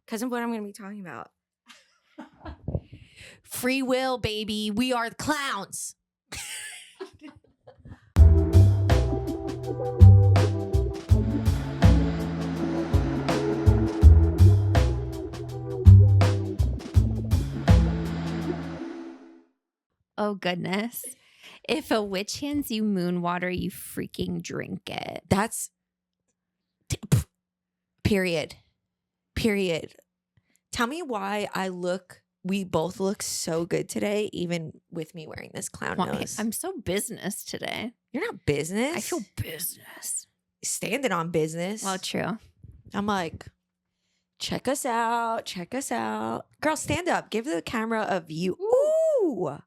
because of what I'm going to be talking about. Free will, baby. We are the clowns. Oh, goodness. If a witch hands you moon water, you freaking drink it. That's period. Tell me why we both look so good today, even with me wearing this clown nose. I'm so business today. You're not business. I feel business. Standing on business. Well, true. I'm like, check us out. Girl, stand up. Give the camera a view. Ooh.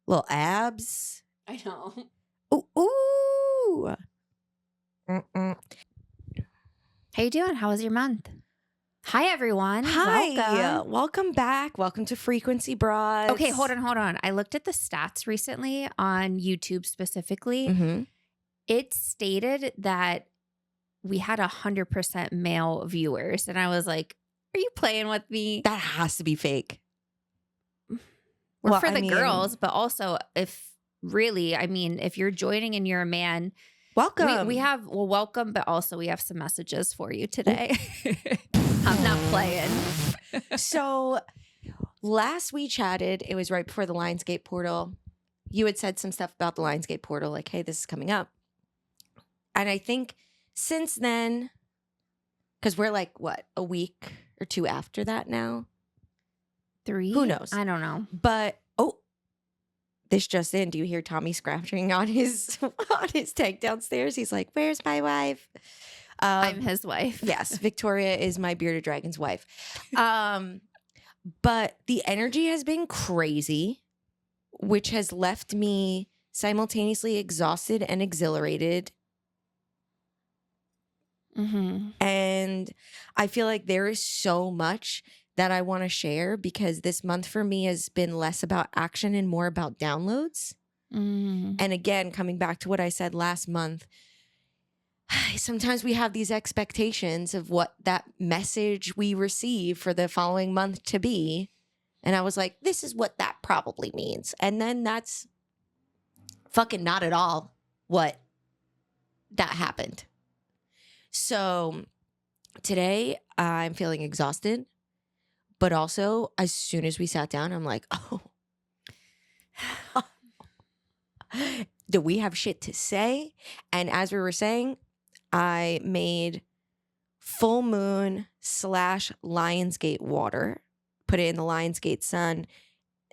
Little abs. I know. Ooh. How you doing? How was your month? Hi, everyone. Hi. Welcome back. Welcome to Frequency Broads. Okay, hold on. I looked at the stats recently on YouTube specifically. Mm-hmm. It stated that we had 100% male viewers. And I was like, are you playing with me? That has to be fake. We're for the girls, but also if you're joining and you're a man, welcome. We have welcome, but also we have some messages for you today. I'm not playing. So last we chatted, it was right before the Lionsgate portal. You had said some stuff about the Lionsgate portal, like, hey, this is coming up. And I think since then, because we're like, what, a week or two after that now? 3? Who knows? I don't know. But, this just in. Do you hear Tommy scratching on his tank downstairs? He's like, where's my wife? I'm his wife. Yes, Victoria is my bearded dragon's wife. But the energy has been crazy, which has left me simultaneously exhausted and exhilarated. Mm-hmm. And I feel like there is so much that I want to share because this month for me has been less about action and more about downloads. Mm. And again, coming back to what I said last month, sometimes we have these expectations of what that message we receive for the following month to be. And I was like, this is what that probably means. And then that's fucking not at all what that happened. So today I'm feeling exhausted. But also, as soon as we sat down, I'm like, do we have shit to say? And as we were saying, I made full moon / Lionsgate water, put it in the Lionsgate sun,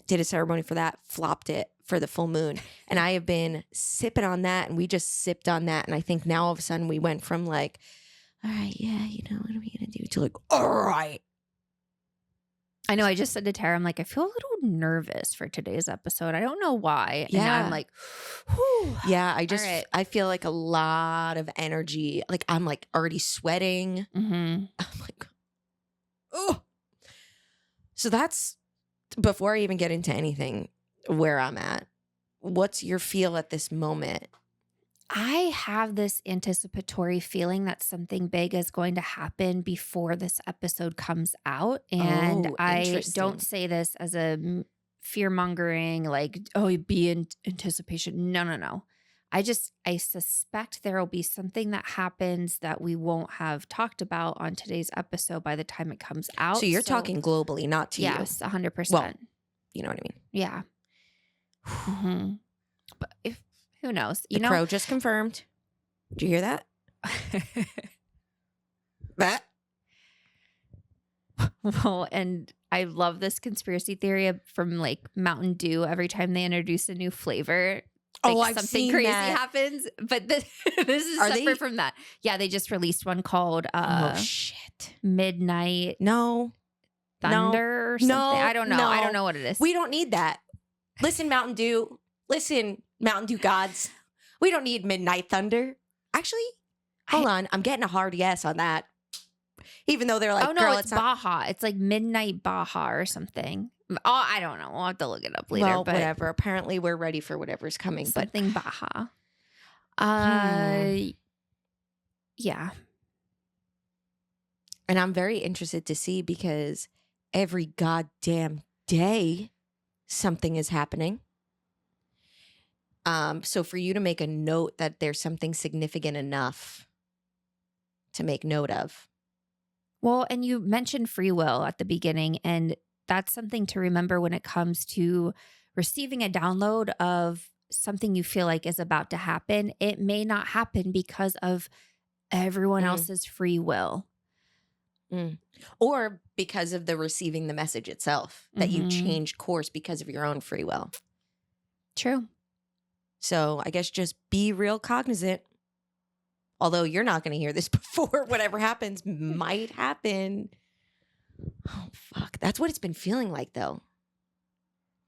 did a ceremony for that, flopped it for the full moon. And I have been sipping on that, and we just sipped on that. And I think now all of a sudden we went from like, all right, yeah, what are we going to do? To like, all right. I know. I just said to Tara, I'm like, I feel a little nervous for today's episode. I don't know why. Yeah. And now I'm like, whew. Yeah, Right. I feel like a lot of energy. Like I'm like already sweating. Mm-hmm. I'm like, oh. So that's before I even get into anything where I'm at. What's your feel at this moment? I have this anticipatory feeling that something big is going to happen before this episode comes out. And I don't say this as a fear-mongering, like, be in anticipation. No. I suspect there will be something that happens that we won't have talked about on today's episode by the time it comes out. So you're talking globally, not to you. Yes, 100%. Well, you know what I mean? Yeah. Mm-hmm. But who knows? The crow just confirmed. Did you hear that? That? Well, and I love this conspiracy theory from like Mountain Dew. Every time they introduce a new flavor, I've something seen crazy that. happens. But this is separate from that. Yeah, they just released one called shit. Midnight Thunder or something. I don't know. I don't know what it is. We don't need that. Listen, Mountain Dew. Listen, Mountain Dew gods. We don't need Midnight Thunder. Actually, hold on. I'm getting a hard yes on that. Even though they're like, girl, it's Baja. It's like Midnight Baja or something. Oh, I don't know. We'll have to look it up later. Well, whatever. Apparently, we're ready for whatever's coming. Something Baja. Yeah. And I'm very interested to see because every goddamn day something is happening. So for you to make a note that there's something significant enough to make note of. Well, and you mentioned free will at the beginning, and that's something to remember when it comes to receiving a download of something you feel like is about to happen. It may not happen because of everyone else's free will. Or because of the receiving the message itself, that you change course because of your own free will. True. So I guess just be real cognizant. Although you're not going to hear this before whatever happens might happen. Oh, fuck. That's what it's been feeling like, though.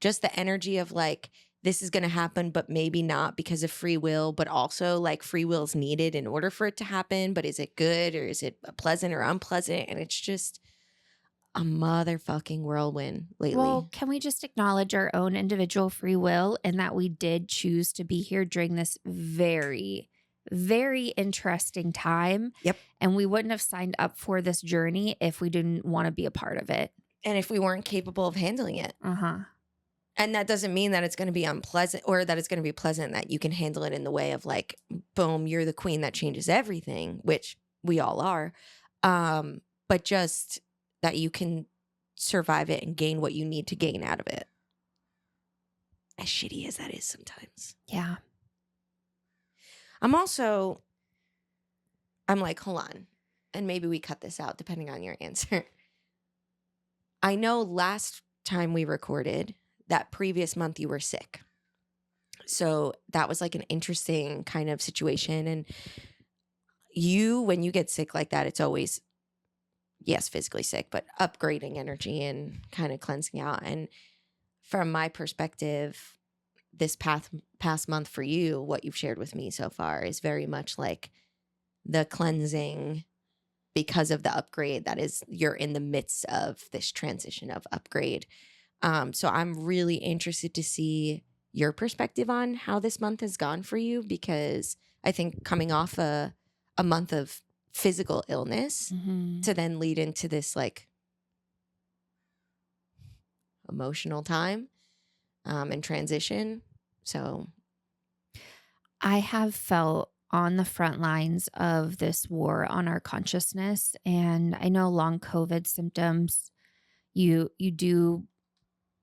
Just the energy of like, this is going to happen, but maybe not because of free will, but also like free will is needed in order for it to happen. But is it good or is it pleasant or unpleasant? And it's just a motherfucking whirlwind lately. Well, can we just acknowledge our own individual free will and that we did choose to be here during this very, very interesting time? Yep. And we wouldn't have signed up for this journey if we didn't want to be a part of it. And if we weren't capable of handling it. Uh-huh. And that doesn't mean that it's going to be unpleasant or that it's going to be pleasant, that you can handle it in the way of like, boom, you're the queen that changes everything, which we all are. But just that you can survive it and gain what you need to gain out of it. As shitty as that is sometimes. Yeah. I'm like, hold on. And maybe we cut this out depending on your answer. I know last time we recorded, that previous month you were sick. So that was like an interesting kind of situation. And when you get sick like that, it's always, yes, physically sick, but upgrading energy and kind of cleansing out. And from my perspective, this past month for you, what you've shared with me so far is very much like the cleansing because of the upgrade that is, you're in the midst of this transition of upgrade. So I'm really interested to see your perspective on how this month has gone for you, because I think coming off a month of physical illness to then lead into this like emotional time and transition. So I have felt on the front lines of this war on our consciousness, and I know long COVID symptoms, you do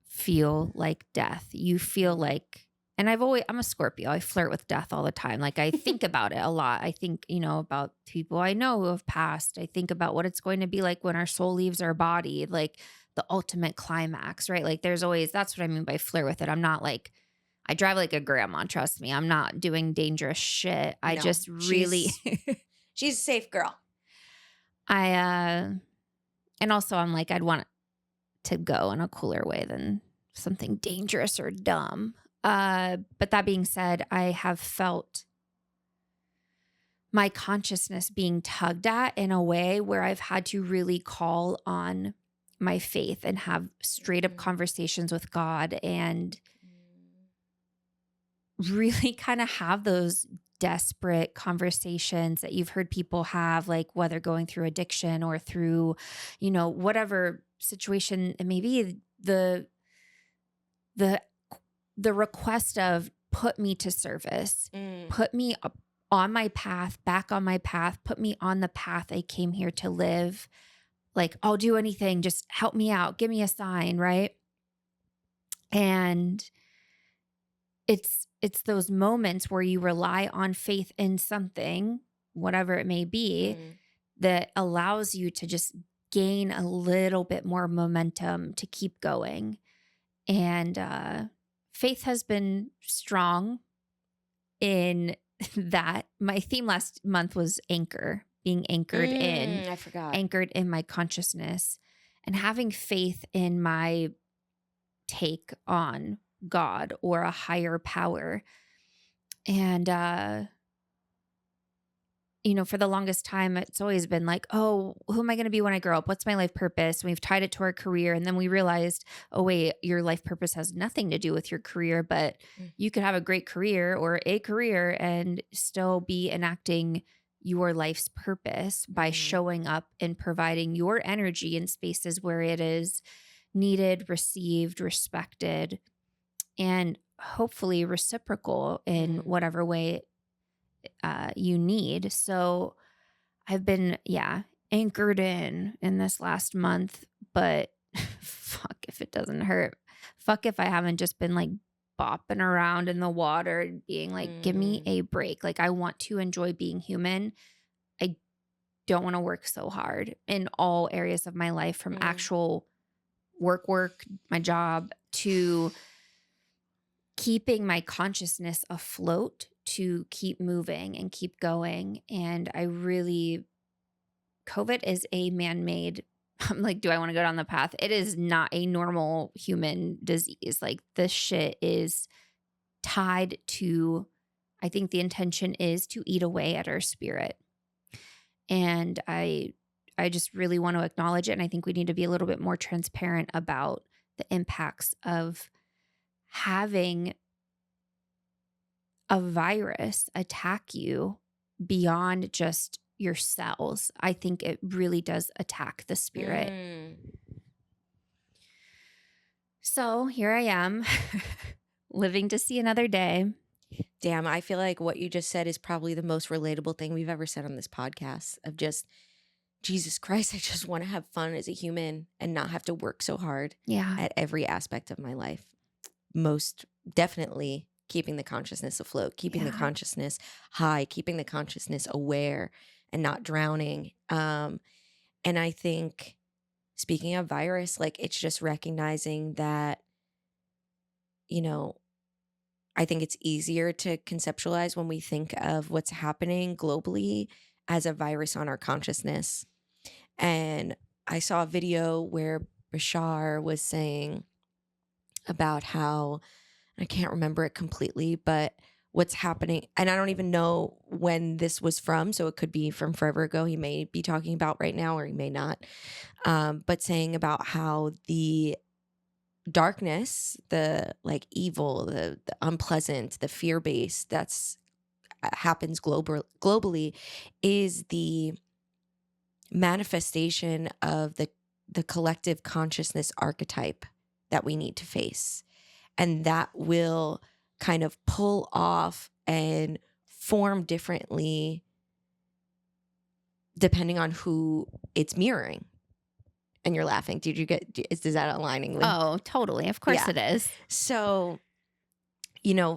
feel like death. You feel like, and I'm a Scorpio. I flirt with death all the time. Like I think about it a lot. I think, about people I know who have passed. I think about what it's going to be like when our soul leaves our body, like the ultimate climax, right? Like that's what I mean by flirt with it. I'm not like, I drive like a grandma, trust me. I'm not doing dangerous shit. I just really she's a safe girl. And also I'm like, I'd want to go in a cooler way than something dangerous or dumb. But that being said, I have felt my consciousness being tugged at in a way where I've had to really call on my faith and have straight up conversations with God and really kind of have those desperate conversations that you've heard people have, like whether going through addiction or through, whatever situation it may be, the request of put me to service, put me on my path, back on my path, put me on the path I came here to live. Like, I'll do anything, just help me out, give me a sign, right? And it's those moments where you rely on faith in something, whatever it may be, that allows you to just gain a little bit more momentum to keep going. And faith has been strong in that. My theme last month was anchor, being anchored in. I forgot. Anchored in my consciousness and having faith in my take on God or a higher power. And, for the longest time, it's always been like, oh, who am I going to be when I grow up? What's my life purpose? And we've tied it to our career. And then we realized, oh, wait, your life purpose has nothing to do with your career, but you could have a great career or a career and still be enacting your life's purpose by showing up and providing your energy in spaces where it is needed, received, respected, and hopefully reciprocal in whatever way you need. So I've been, anchored in this last month, but fuck if it doesn't hurt. Fuck if I haven't just been like bopping around in the water and being like, give me a break. Like, I want to enjoy being human. I don't want to work so hard in all areas of my life, from actual work, my job, to keeping my consciousness afloat to keep moving and keep going. And COVID is a man-made, I'm like, do I want to go down the path? It is not a normal human disease. Like, this shit is tied to, I think the intention is to eat away at our spirit. And I just really want to acknowledge it. And I think we need to be a little bit more transparent about the impacts of having a virus attack you beyond just your cells. I think it really does attack the spirit. So here I am, living to see another day. Damn, I feel like what you just said is probably the most relatable thing we've ever said on this podcast, of just, Jesus Christ, I just want to have fun as a human and not have to work so hard at every aspect of my life. Most definitely keeping the consciousness afloat, keeping the consciousness high, keeping the consciousness aware and not drowning. And I think, speaking of virus, like, it's just recognizing that, you know, I think it's easier to conceptualize when we think of what's happening globally as a virus on our consciousness. And I saw a video where Bashar was saying about how, I can't remember it completely, but what's happening, and I don't even know when this was from, so it could be from forever ago. He may be talking about right now, or he may not. But saying about how the darkness, the like evil, the unpleasant, the fear-based that's happens globally is the manifestation of the collective consciousness archetype that we need to face. And that will kind of pull off and form differently depending on who it's mirroring. And you're laughing. Is that aligning with? Oh, totally. Of course it is. So,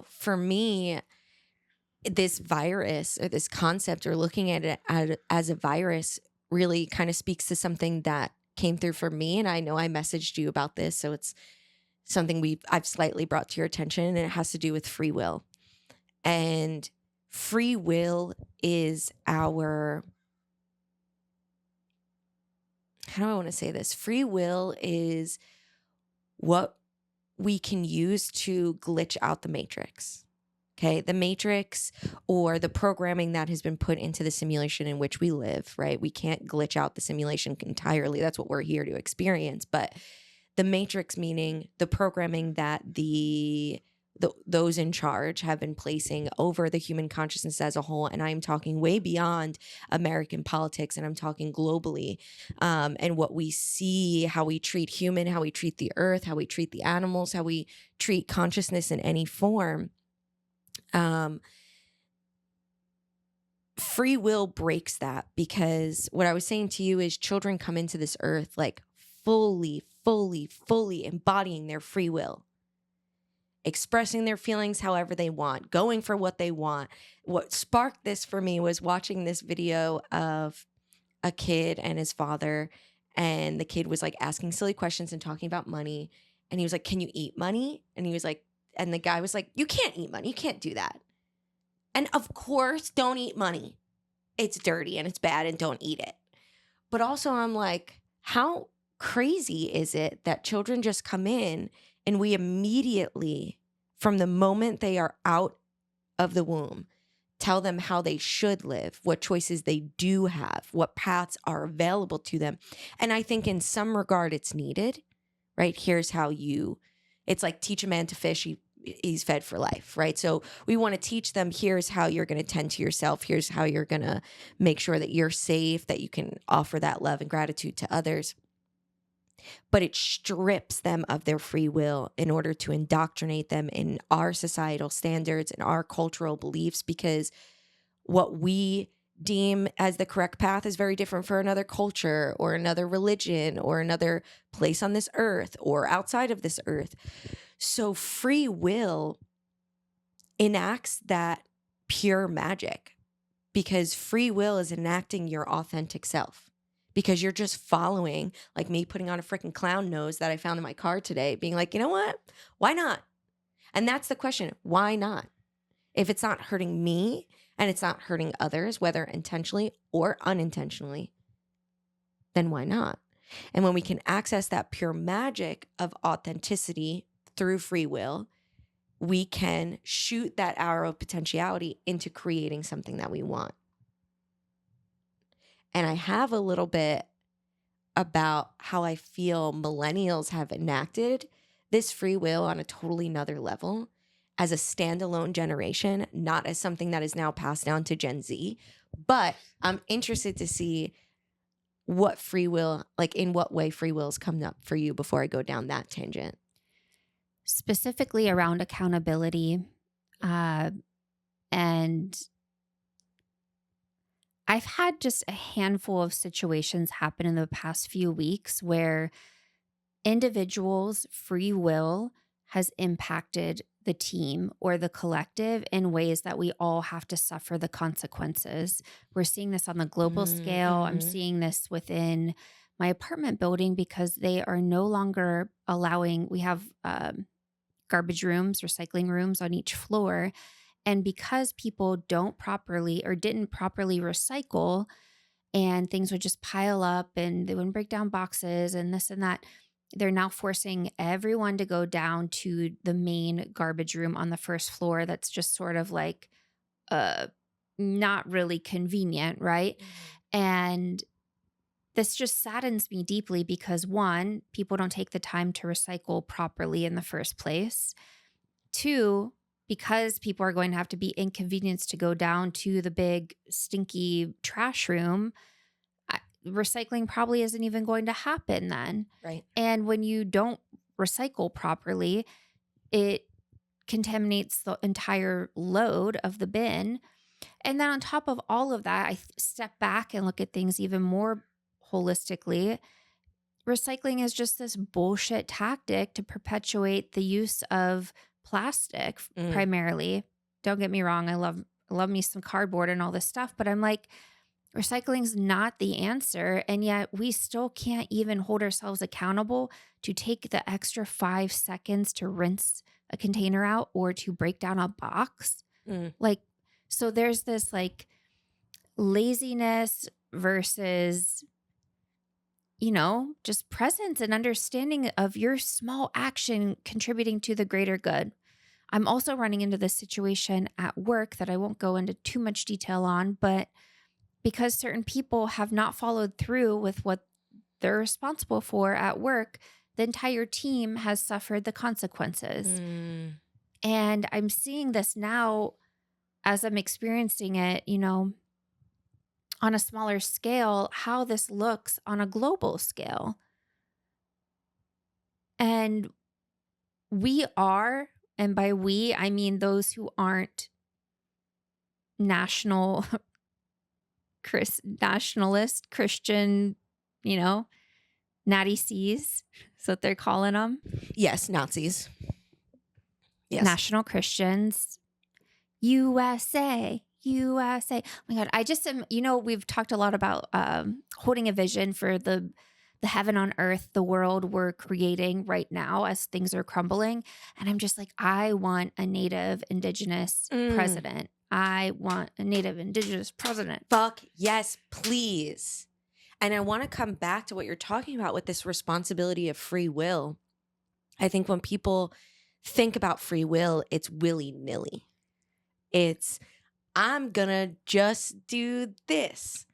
for me, this virus, or this concept, or looking at it as a virus, really kind of speaks to something that came through for me. And I know I messaged you about this, so it's something I've slightly brought to your attention, and it has to do with free will. And free will is our, how do I want to say this? Free will is what we can use to glitch out the matrix. Okay, the matrix, or the programming that has been put into the simulation in which we live, right? We can't glitch out the simulation entirely. That's what we're here to experience. But the matrix, meaning the programming that those in charge have been placing over the human consciousness as a whole. And I'm talking way beyond American politics, and I'm talking globally, and what we see, how we treat human, how we treat the earth, how we treat the animals, how we treat consciousness in any form. Free will breaks that, because what I was saying to you is children come into this earth like fully embodying their free will, expressing their feelings however they want, going for what they want. What sparked this for me was watching this video of a kid and his father, and the kid was like asking silly questions and talking about money. And he was like, "Can you eat money?" And he was like, and the guy was like, "You can't eat money. You can't do that." And of course, don't eat money. It's dirty and it's bad, and don't eat it. But also, I'm like, how crazy is it that children just come in and we immediately, from the moment they are out of the womb, tell them how they should live, what choices they do have, what paths are available to them. And I think in some regard it's needed, right? Here's how it's like teach a man to fish, he he's fed for life, right? So we want to teach them, here's how you're going to tend to yourself. Here's how you're going to make sure that you're safe, that you can offer that love and gratitude to others. But it strips them of their free will in order to indoctrinate them in our societal standards and our cultural beliefs, because what we deem as the correct path is very different for another culture or another religion or another place on this earth or outside of this earth. So free will enacts that pure magic, because free will is enacting your authentic self, because you're just following, like me putting on a freaking clown nose that I found in my car today, being like, you know what? Why not? And that's the question. Why not? If it's not hurting me and it's not hurting others, whether intentionally or unintentionally, then why not? And when we can access that pure magic of authenticity through free will, we can shoot that arrow of potentiality into creating something that we want. And I have a little bit about how I feel millennials have enacted this free will on a totally another level as a standalone generation, not as something that is now passed down to Gen Z. But I'm interested to see what free will, like in what way free will has come up for you before I go down that tangent. Specifically around accountability. And I've had just a handful of situations happen in the past few weeks where individuals' free will has impacted the team or the collective in ways that we all have to suffer the consequences. We're seeing this on the global scale. I'm seeing this within my apartment building because they are no longer allowing, we have garbage rooms, recycling rooms on each floor. And because people don't properly or didn't properly recycle, and things would just pile up and they wouldn't break down boxes and this and that, they're now forcing everyone to go down to the main garbage room on the first floor. That's just sort of like not really convenient, right? And this just saddens me deeply because, one, people don't take the time to recycle properly in the first place. Two, because people are going to have to be inconvenienced to go down to the big stinky trash room, recycling probably isn't even going to happen then. Right. And when you don't recycle properly, it contaminates the entire load of the bin. And then on top of all of that, I step back and look at things even more holistically. Recycling is just this bullshit tactic to perpetuate the use of plastic primarily. Don't get me wrong. I love me some cardboard and all this stuff, but I'm like, recycling's not the answer. And yet we still can't even hold ourselves accountable to take the extra 5 seconds to rinse a container out or to break down a box. Like, so there's this like laziness versus, you know, just presence and understanding of your small action contributing to the greater good. I'm also running into this situation at work that I won't go into too much detail on, but because certain people have not followed through with what they're responsible for at work, the entire team has suffered the consequences. And I'm seeing this now as I'm experiencing it, you know, on a smaller scale, how this looks on a global scale. And we are, and by we, I mean those who aren't nationalist, Christian, you know, natty C's. That's what they're calling them. Yes, Nazis. Yes. National Christians. USA. Oh my God. I just am, you know, we've talked a lot about holding a vision for the heaven on earth, the world we're creating right now as things are crumbling. And I'm just like, I want a Native Indigenous president. I want a Native Indigenous president. Fuck yes, please. And I want to come back to what you're talking about with this responsibility of free will. I think when people think about free will, it's willy-nilly. It's, I'm going to just do this,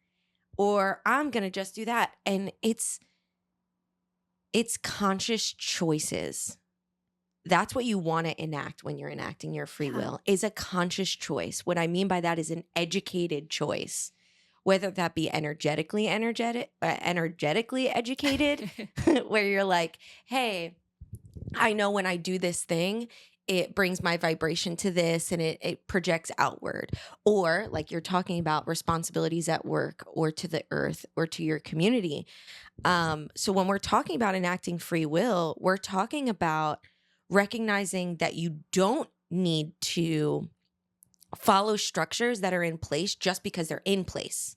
or I'm going to just do that. And it's conscious choices That's what you want to enact when you're enacting your free will, is a conscious choice. What I mean by that is an educated choice, whether that be energetically educated, where you're like, hey, I know when I do this thing, it brings my vibration to this and it projects outward. Or like you're talking about responsibilities at work or to the earth or to your community. So when we're talking about enacting free will, we're talking about recognizing that you don't need to follow structures that are in place just because they're in place.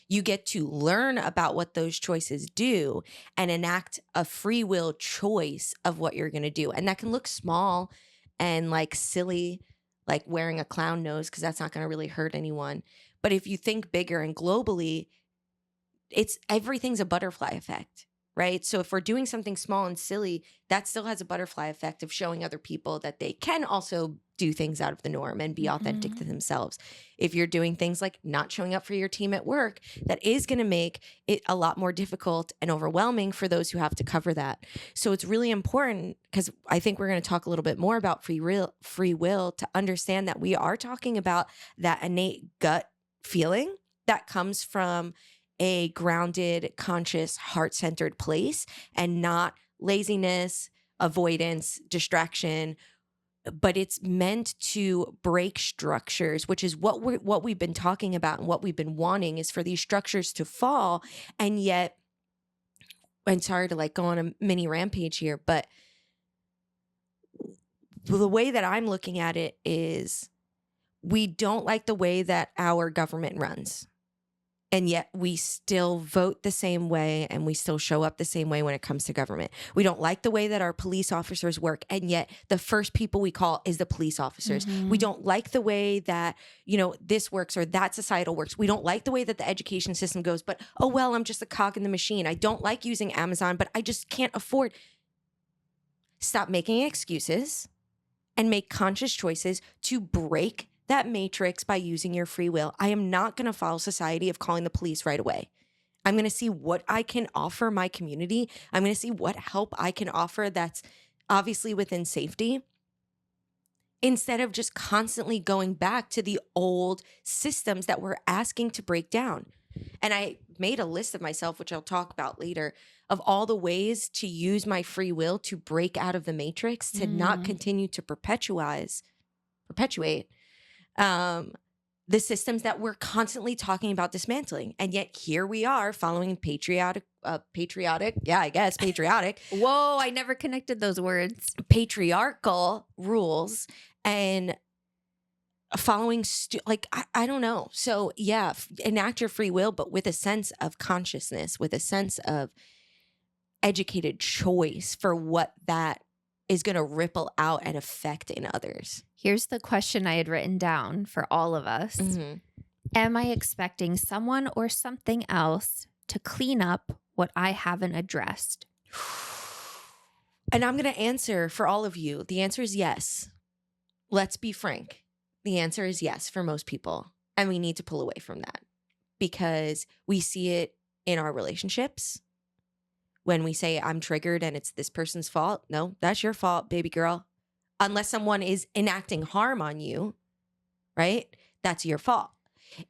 You get to learn about what those choices do and enact a free will choice of what you're going to do. And that can look small and like silly, like wearing a clown nose, because that's not going to really hurt anyone. But if you think bigger and globally, everything's a butterfly effect, right? So if we're doing something small and silly, that still has a butterfly effect of showing other people that they can also do things out of the norm and be authentic to themselves. If you're doing things like not showing up for your team at work, that is going to make it a lot more difficult and overwhelming for those who have to cover that. So it's really important, because I think we're going to talk a little bit more about free will, to understand that we are talking about that innate gut feeling that comes from a grounded, conscious, heart-centered place, and not laziness, avoidance, distraction. But it's meant to break structures, which is what we've been talking about, and what we've been wanting is for these structures to fall. And yet, I'm sorry to like go on a mini rampage here, but the way that I'm looking at it is we don't like the way that our government runs. And yet we still vote the same way and we still show up the same way when it comes to government. We don't like the way that our police officers work, and yet the first people we call is the police officers. We don't like the way that, this works or that societal works. We don't like the way that the education system goes, but oh well, I'm just a cog in the machine. I don't like using Amazon, but I just can't afford. Stop making excuses and make conscious choices to break that matrix by using your free will. I am not going to follow society of calling the police right away. I'm going to see what I can offer my community. I'm going to see what help I can offer that's obviously within safety, instead of just constantly going back to the old systems that we're asking to break down. And I made a list of myself, which I'll talk about later, of all the ways to use my free will to break out of the matrix, to not continue to perpetuate the systems that we're constantly talking about dismantling. And yet here we are following patriotic, Whoa, I never connected those words. patriarchal rules and following, I don't know. So yeah, enact your free will, but with a sense of consciousness, with a sense of educated choice for what that is going to ripple out and affect in others. Here's the question I had written down for all of us. Am I expecting someone or something else to clean up what I haven't addressed? And I'm going to answer for all of you. The answer is yes. Let's be frank. The answer is yes for most people. And we need to pull away from that, because we see it in our relationships. When we say I'm triggered and it's this person's fault, no, that's your fault, baby girl. Unless someone is enacting harm on you, right? That's your fault.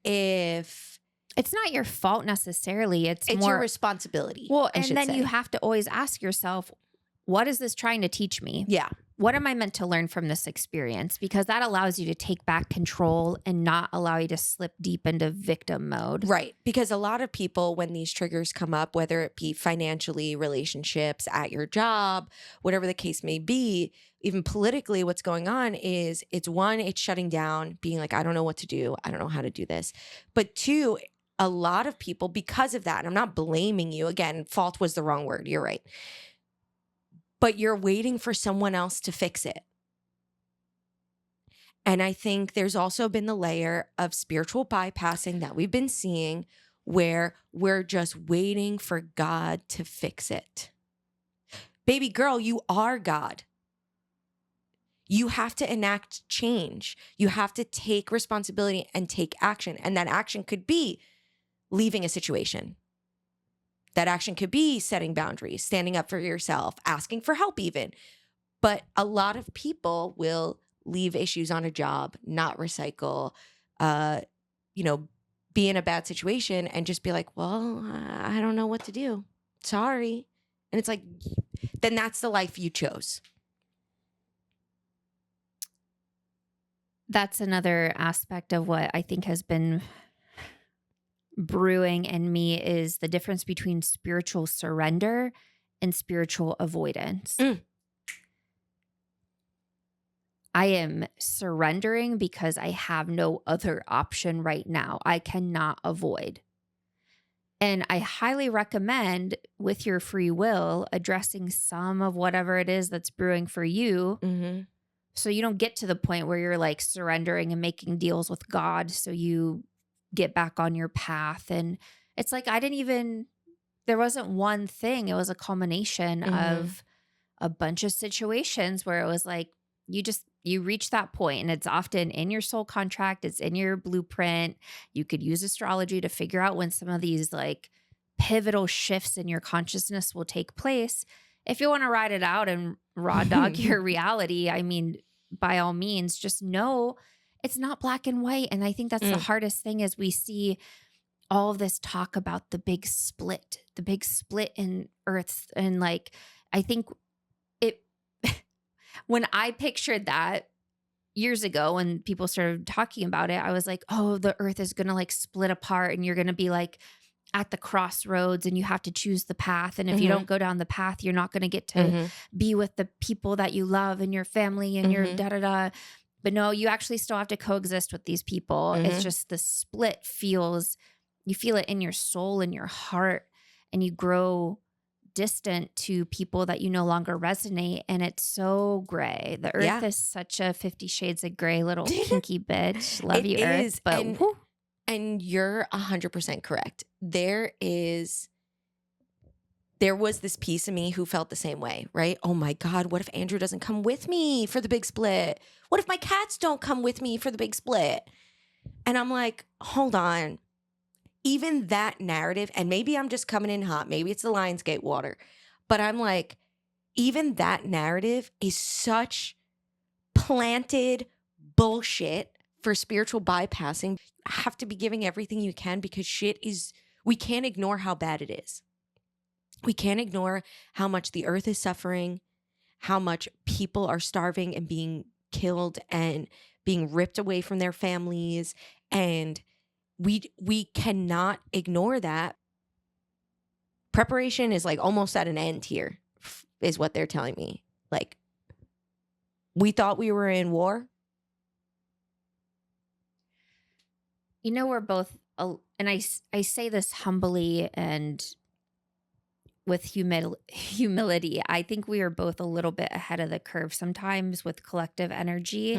If it's not your fault necessarily, it's more your responsibility. Well, and then you have to always ask yourself, what is this trying to teach me? Yeah. What am I meant to learn from this experience? Because that allows you to take back control and not allow you to slip deep into victim mode. Right. Because a lot of people, when these triggers come up, whether it be financially, relationships, at your job, whatever the case may be, even politically, what's going on is it's shutting down, being like, I don't know what to do. I don't know how to do this. But two, a lot of people, because of that, and I'm not blaming you. Again, fault was the wrong word. You're right. But you're waiting for someone else to fix it. And I think there's also been the layer of spiritual bypassing that we've been seeing, where we're just waiting for God to fix it. Baby girl, you are God. You have to enact change. You have to take responsibility and take action. And that action could be leaving a situation. That action could be setting boundaries, standing up for yourself, asking for help even. But a lot of people will leave issues on a job, not recycle, uh, you know, be in a bad situation and just be like, well, I don't know what to do. Sorry. And it's like, then that's the life you chose. That's another aspect of what I think has been brewing in me is the difference between spiritual surrender and spiritual avoidance. I am surrendering because I have no other option right now. I cannot avoid. And I highly recommend, with your free will, addressing some of whatever it is that's brewing for you. Mm-hmm. So you don't get to the point where you're like surrendering and making deals with God so you get back on your path. And it's like, there wasn't one thing. It was a culmination of a bunch of situations where it was like, you reach that point, and it's often in your soul contract. It's in your blueprint. You could use astrology to figure out when some of these like pivotal shifts in your consciousness will take place. If you want to ride it out and raw dog your reality, I mean, by all means, just know it's not black and white. And I think that's the hardest thing is we see all of this talk about the big split in Earths. And like, I think it, when I pictured that years ago, when people started talking about it, I was like, oh, the Earth is going to like split apart and you're going to be like at the crossroads and you have to choose the path. And if you don't go down the path, you're not going to get to be with the people that you love and your family and your da-da-da. But no, you actually still have to coexist with these people. It's just the split you feel it in your soul and your heart, and you grow distant to people that you no longer resonate. And it's so gray. The Earth is such a 50 Shades of Gray little kinky bitch. Love you, Earth. But and you're 100% correct. There was this piece of me who felt the same way, right? Oh my God, what if Andrew doesn't come with me for the big split? What if my cats don't come with me for the big split? And I'm like, hold on. Even that narrative, and maybe I'm just coming in hot, maybe it's the Lionsgate water, but I'm like, even that narrative is such planted bullshit for spiritual bypassing. You have to be giving everything you can because we can't ignore how bad it is. We can't ignore how much the earth is suffering, how much people are starving and being killed and being ripped away from their families. And we cannot ignore that. Preparation is like almost at an end here, is what they're telling me. Like, we thought we were in war. You know, we're both, and I say this humbly and with humility. I think we are both a little bit ahead of the curve sometimes with collective energy.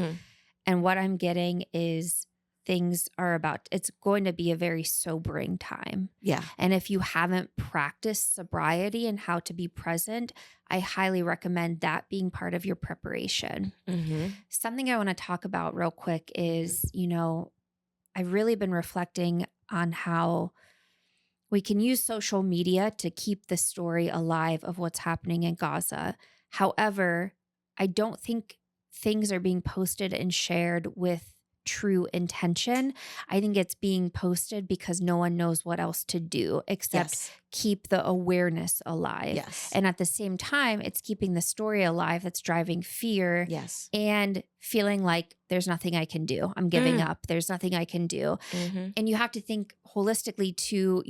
And what I'm getting is it's going to be a very sobering time. Yeah. And if you haven't practiced sobriety and how to be present, I highly recommend that being part of your preparation. Something I want to talk about real quick is, I've really been reflecting on how we can use social media to keep the story alive of what's happening in Gaza. However, I don't think things are being posted and shared with true intention. I think it's being posted because no one knows what else to do except keep the awareness alive. And at the same time, it's keeping the story alive that's driving fear and feeling like there's nothing I can do. I'm giving up. There's nothing I can do. And you have to think holistically to,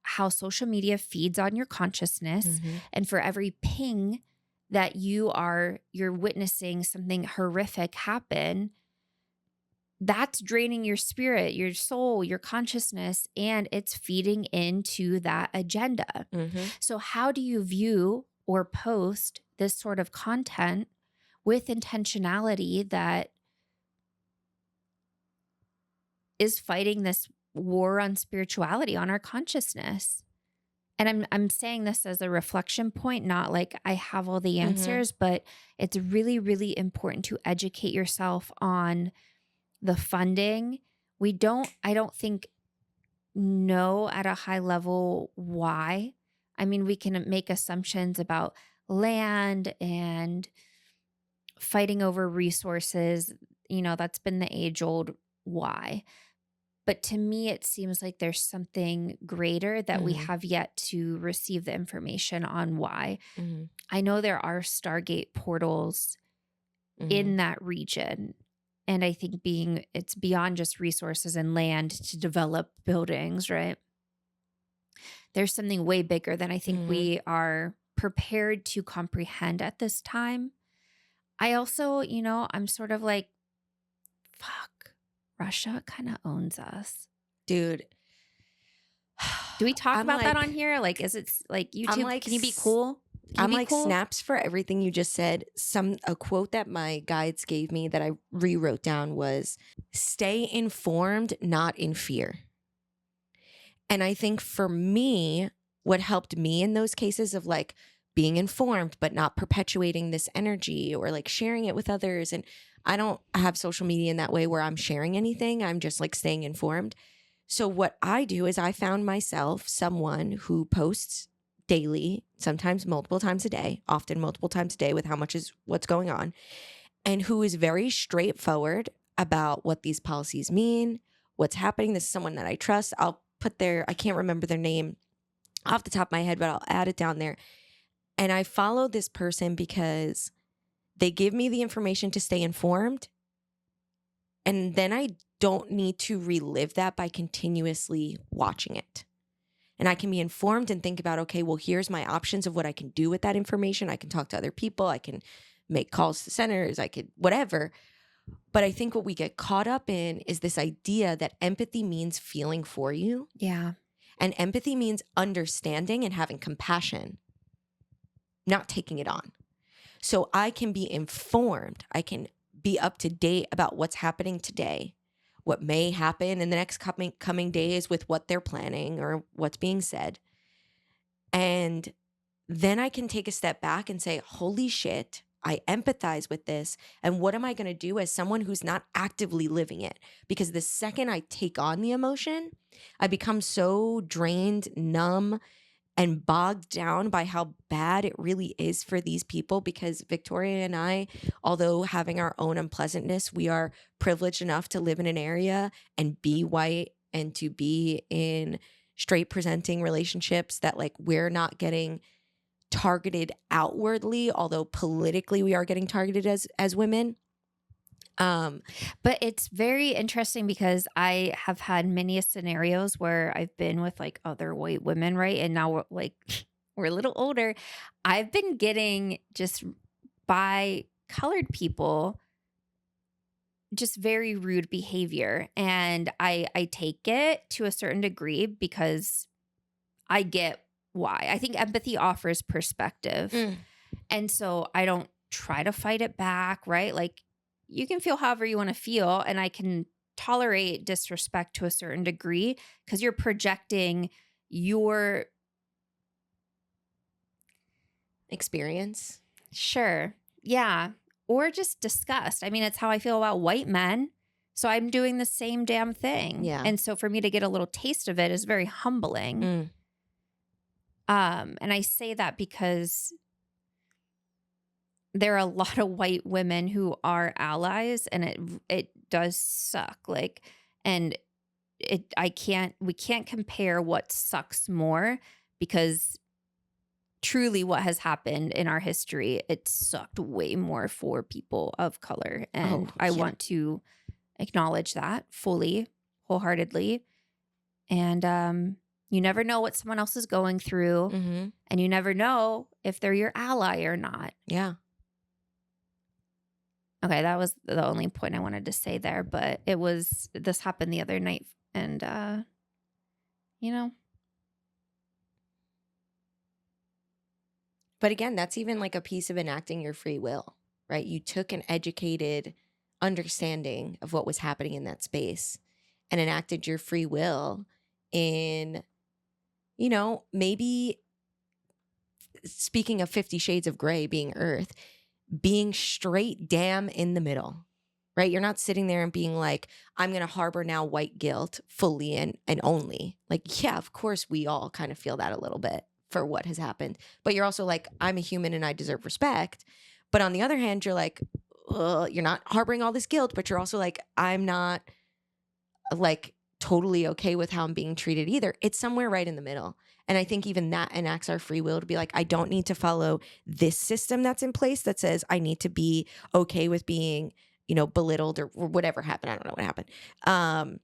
how social media feeds on your consciousness. And for every ping that you're witnessing something horrific happen, that's draining your spirit, your soul, your consciousness, and it's feeding into that agenda. So how do you view or post this sort of content with intentionality that is fighting this war on spirituality, on our consciousness? And I'm saying this as a reflection point, not like I have all the answers, but it's really, really important to educate yourself on the funding. I don't think know at a high level why. I mean, we can make assumptions about land and fighting over resources, that's been the age old why. But to me, it seems like there's something greater that we Mm-hmm. have yet to receive the information on why. Mm-hmm. I know there are Stargate portals in that region. And I think it's beyond just resources and land to develop buildings, right? There's something way bigger than I think we are prepared to comprehend at this time. I also, I'm sort of like, fuck, Russia kind of owns us. Dude. Do we talk about that on here? Like, is it like YouTube? Like, can you be cool? I'm like cool? Snaps for everything you just said. A quote that my guides gave me that I rewrote down was, stay informed, not in fear. And I think for me, what helped me in those cases of like being informed, but not perpetuating this energy or like sharing it with others. And I don't have social media in that way where I'm sharing anything. I'm just like staying informed. So what I do is I found myself someone who posts daily, sometimes multiple times a day, often multiple times a day with what's going on, and who is very straightforward about what these policies mean, what's happening. This is someone that I trust. I'll put I can't remember their name off the top of my head, but I'll add it down there. And I follow this person because they give me the information to stay informed. And then I don't need to relive that by continuously watching it. And I can be informed and think about, okay, well, here's my options of what I can do with that information. I can talk to other people. I can make calls to centers. I could whatever. But I think what we get caught up in is this idea that empathy means feeling for you. Yeah. And empathy means understanding and having compassion, not taking it on. So I can be informed. I can be up to date about what's happening today, what may happen in the next coming days with what they're planning or what's being said. And then I can take a step back and say, holy shit, I empathize with this. And what am I going to do as someone who's not actively living it? Because the second I take on the emotion, I become so drained, numb, and bogged down by how bad it really is for these people. Because Victoria and I, although having our own unpleasantness, we are privileged enough to live in an area and be white and to be in straight presenting relationships that like we're not getting targeted outwardly, although politically we are getting targeted as women. But it's very interesting because I have had many scenarios where I've been with like other white women, right? And now we're a little older. I've been getting just by colored people just very rude behavior. And I take it to a certain degree because I get why. I think empathy offers perspective. And so I don't try to fight it back, right? Like you can feel however you want to feel, and I can tolerate disrespect to a certain degree because you're projecting your experience. Sure. Yeah. Or just disgust. I mean, it's how I feel about white men. So I'm doing the same damn thing. Yeah. And so for me to get a little taste of it is very humbling. And I say that because there are a lot of white women who are allies, and it does suck. Like, and we can't compare what sucks more, because truly what has happened in our history, it sucked way more for people of color. And I want to acknowledge that fully, wholeheartedly. And you never know what someone else is going through. And you never know if they're your ally or not. Yeah. Okay, that was the only point I wanted to say there, but this happened the other night, and But again, that's even like a piece of enacting your free will, right? You took an educated understanding of what was happening in that space and enacted your free will in, maybe speaking of 50 Shades of Grey being Earth, being straight damn in the middle, right? You're not sitting there and being like, I'm going to harbor now white guilt fully and only. Like, yeah, of course we all kind of feel that a little bit for what has happened. But you're also like, I'm a human and I deserve respect. But on the other hand, you're like, you're not harboring all this guilt, but you're also like, I'm not like totally okay with how I'm being treated either. It's somewhere right in the middle. And I think even that enacts our free will to be like, I don't need to follow this system that's in place that says I need to be okay with being, belittled or whatever happened. I don't know what happened.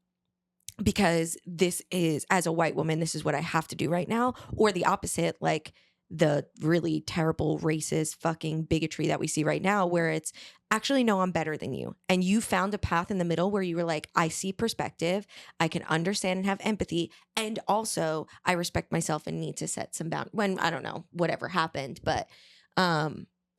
Because this is, as a white woman, this is what I have to do right now. Or the opposite, like the really terrible racist fucking bigotry that we see right now, where it's actually, no, I'm better than you. And you found a path in the middle where you were like, I see perspective, I can understand and have empathy. And also I respect myself and need to set some boundaries when, I don't know, whatever happened. But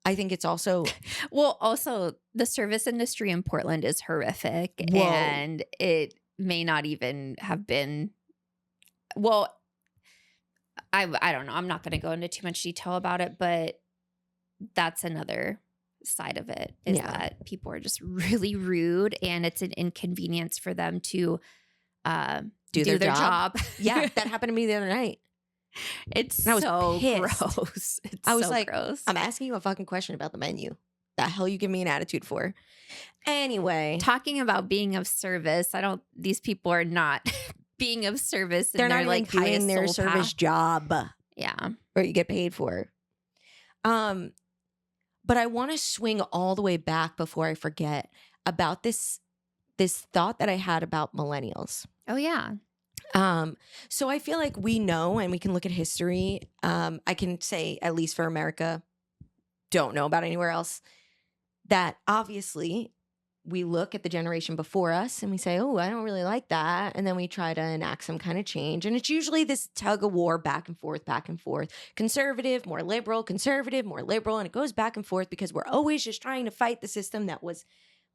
I think it's also well, also the service industry in Portland is horrific. Whoa. And it may not even have been, well, I don't know. I'm not going to go into too much detail about it, but that's another side of it is that people are just really rude and it's an inconvenience for them to do their job. Yeah, that happened to me the other night. It's so gross. I was like, gross. I'm asking you a fucking question about the menu. The hell you give me an attitude for? Anyway, talking about being of service, these people are not being of service. They're not like doing their service job. Yeah. Or you get paid for. But I want to swing all the way back before I forget about this thought that I had about millennials. Oh, yeah. So I feel like we know, and we can look at history. I can say, at least for America, don't know about anywhere else, that obviously we look at the generation before us and we say, oh, I don't really like that. And then we try to enact some kind of change. And it's usually this tug of war back and forth, conservative, more liberal, conservative, more liberal. And it goes back and forth because we're always just trying to fight the system that was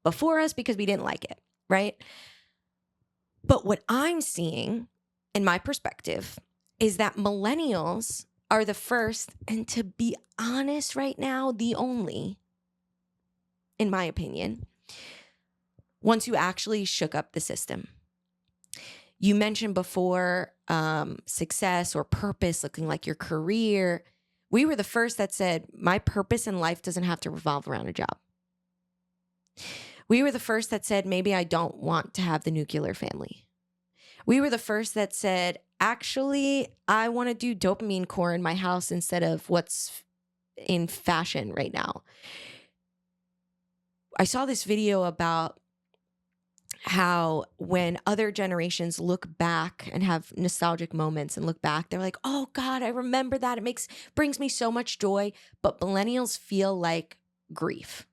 before us because we didn't like it, right? But what I'm seeing in my perspective is that millennials are the first, and to be honest right now, the only, in my opinion, ones who actually shook up the system. You mentioned before success or purpose looking like your career. We were the first that said, my purpose in life doesn't have to revolve around a job. We were the first that said, maybe I don't want to have the nuclear family. We were the first that said, actually, I want to do dopamine core in my house instead of what's in fashion right now. I saw this video about how when other generations look back and have nostalgic moments and look back, they're like, oh God, I remember that. It brings me so much joy. But millennials feel like grief.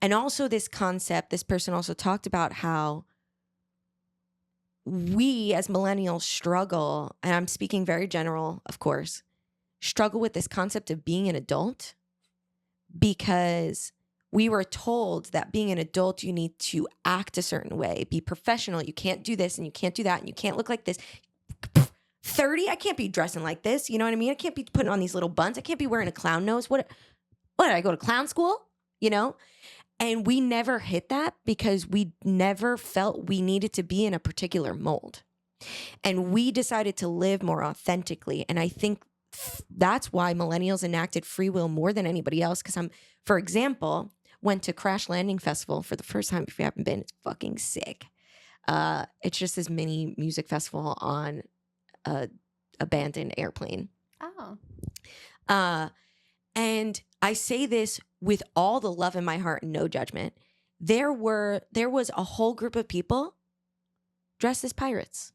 And also this concept, this person also talked about how we as millennials struggle, and I'm speaking very general, of course, struggle with this concept of being an adult because we were told that being an adult, you need to act a certain way, be professional. You can't do this and you can't do that and you can't look like this. 30, I can't be dressing like this. You know what I mean? I can't be putting on these little buns. I can't be wearing a clown nose. What did I go to clown school? You know? And we never hit that because we never felt we needed to be in a particular mold. And we decided to live more authentically. And I think that's why millennials enacted free will more than anybody else. Because for example, went to Crash Landing Festival for the first time. If you haven't been, it's fucking sick. It's just this mini music festival on a abandoned airplane. Oh. And I say this with all the love in my heart and no judgment. There was a whole group of people dressed as pirates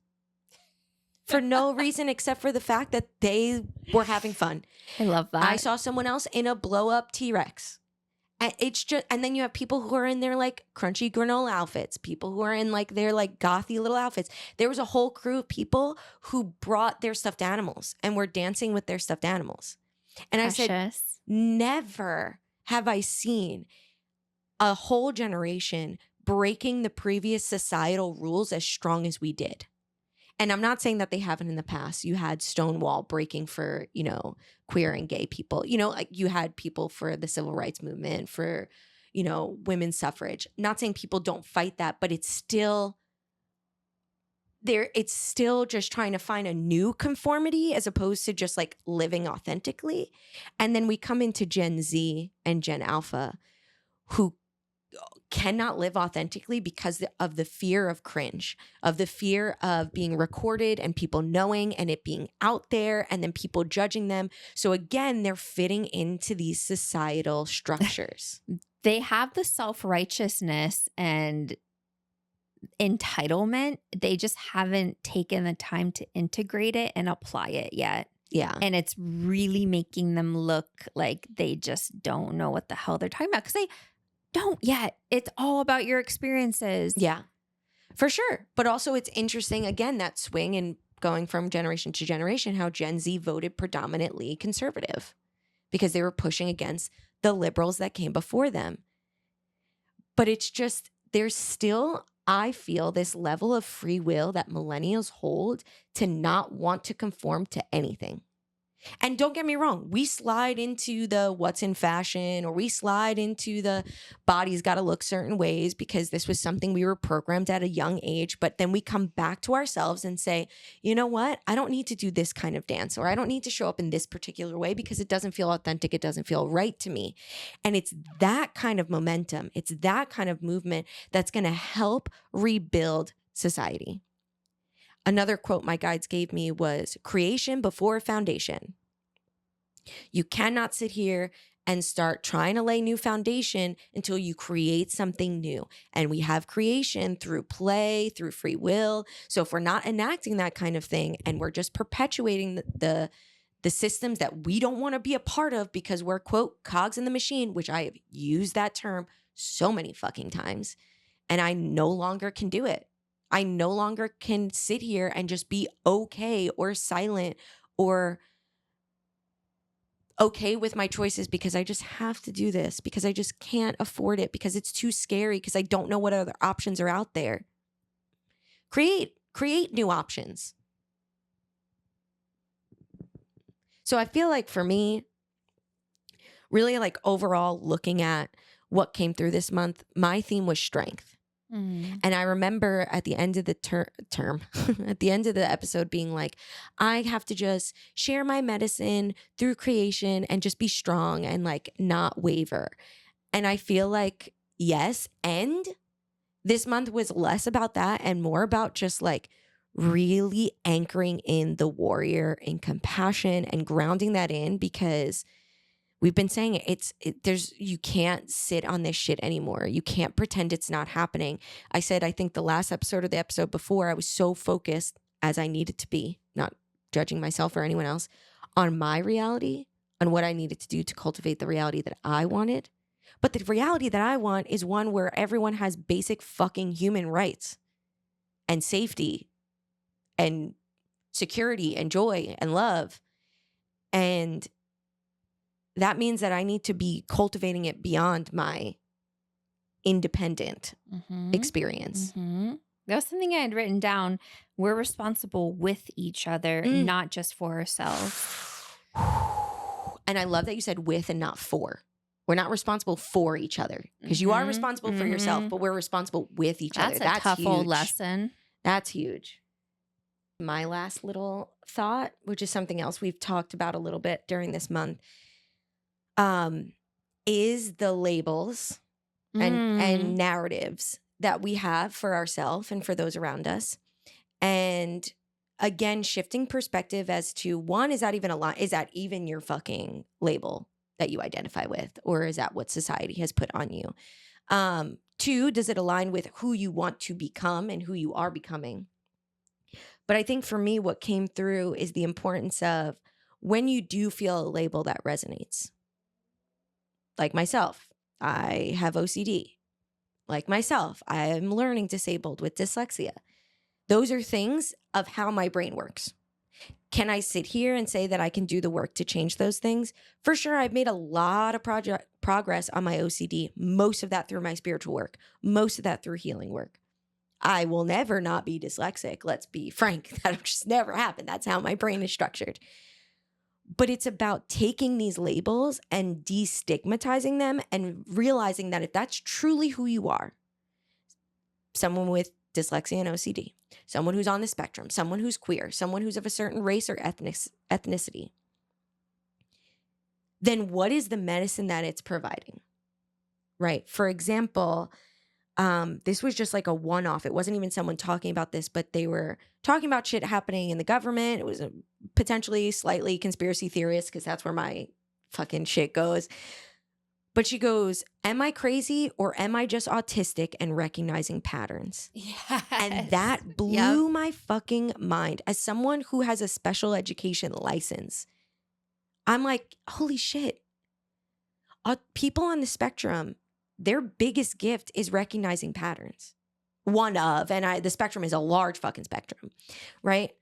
for no reason except for the fact that they were having fun. I love that. I saw someone else in a blow up T-Rex. And it's just, and then you have people who are in their like crunchy granola outfits, people who are in like their like gothy little outfits. There was a whole crew of people who brought their stuffed animals and were dancing with their stuffed animals. And Precious. I said, never have I seen a whole generation breaking the previous societal rules as strong as we did. And I'm not saying that they haven't in the past. You had Stonewall breaking for, queer and gay people. Like you had people for the civil rights movement, for, women's suffrage. Not saying people don't fight that, but it's still it's still just trying to find a new conformity as opposed to just like living authentically. And then we come into Gen Z and Gen Alpha who cannot live authentically because of the fear of cringe, of the fear of being recorded and people knowing and it being out there and then people judging them. So again, they're fitting into these societal structures. They have the self-righteousness and entitlement. They just haven't taken the time to integrate it and apply it yet. Yeah. And it's really making them look like they just don't know what the hell they're talking about because they don't yet. It's all about your experiences. Yeah, for sure. But also it's interesting, again, that swing and going from generation to generation, how Gen Z voted predominantly conservative because they were pushing against the liberals that came before them. But it's just, there's still, I feel, this level of free will that millennials hold to not want to conform to anything. And don't get me wrong, we slide into the what's in fashion, or we slide into the body's got to look certain ways because this was something we were programmed at a young age. But then we come back to ourselves and say, you know what? I don't need to do this kind of dance, or I don't need to show up in this particular way because it doesn't feel authentic. It doesn't feel right to me. And it's that kind of momentum. It's that kind of movement that's going to help rebuild society. Another quote my guides gave me was creation before foundation. You cannot sit here and start trying to lay new foundation until you create something new. And we have creation through play, through free will. So if we're not enacting that kind of thing and we're just perpetuating the systems that we don't want to be a part of because we're, quote, cogs in the machine, which I have used that term so many fucking times, and I no longer can do it. I no longer can sit here and just be okay or silent or okay with my choices because I just have to do this, because I just can't afford it, because it's too scary, because I don't know what other options are out there. Create new options. So I feel like for me, really like overall looking at what came through this month, my theme was strength. And I remember at the end of the term, at the end of the episode being like, I have to just share my medicine through creation and just be strong and like not waver. And I feel like, yes. And this month was less about that and more about just like really anchoring in the warrior and compassion and grounding that in, because we've been saying it, you can't sit on this shit anymore. You can't pretend it's not happening. I said, I think the last episode or the episode before, I was so focused, as I needed to be, not judging myself or anyone else, on my reality, on what I needed to do to cultivate the reality that I wanted. But the reality that I want is one where everyone has basic fucking human rights and safety and security and joy and love. And that means that I need to be cultivating it beyond my independent experience. That was something I had written down. We're responsible with each other, not just for ourselves. And I love that you said with and not for. We're not responsible for each other, because you are responsible for yourself, but we're responsible with each other. That's a tough old lesson. That's huge. My last little thought, which is something else we've talked about a little bit during this month, is the labels and narratives that we have for ourselves and for those around us. And again, shifting perspective as to, one, is that even is that even your fucking label that you identify with? Or is that what society has put on you? Two, does it align with who you want to become and who you are becoming? But I think for me, what came through is the importance of when you do feel a label that resonates. Like myself, I have OCD. Like myself, I am learning disabled with dyslexia. Those are things of how my brain works. Can I sit here and say that I can do the work to change those things? For sure, I've made a lot of progress on my OCD, most of that through my spiritual work, most of that through healing work. I will never not be dyslexic. Let's be frank. That'll just never happen. That's how my brain is structured. But it's about taking these labels and destigmatizing them and realizing that if that's truly who you are, someone with dyslexia and OCD, someone who's on the spectrum, someone who's queer, someone who's of a certain race or ethnicity, then what is the medicine that it's providing? Right? For example, this was just like a one-off. It wasn't even someone talking about this, but they were talking about shit happening in the government. It was a potentially slightly conspiracy theorist, because that's where my fucking shit goes. But she goes, am I crazy or am I just autistic and recognizing patterns? Yes. And that blew my fucking mind. As someone who has a special education license, I'm like, holy shit. People on the spectrum, their biggest gift is recognizing patterns. The spectrum is a large fucking spectrum, right?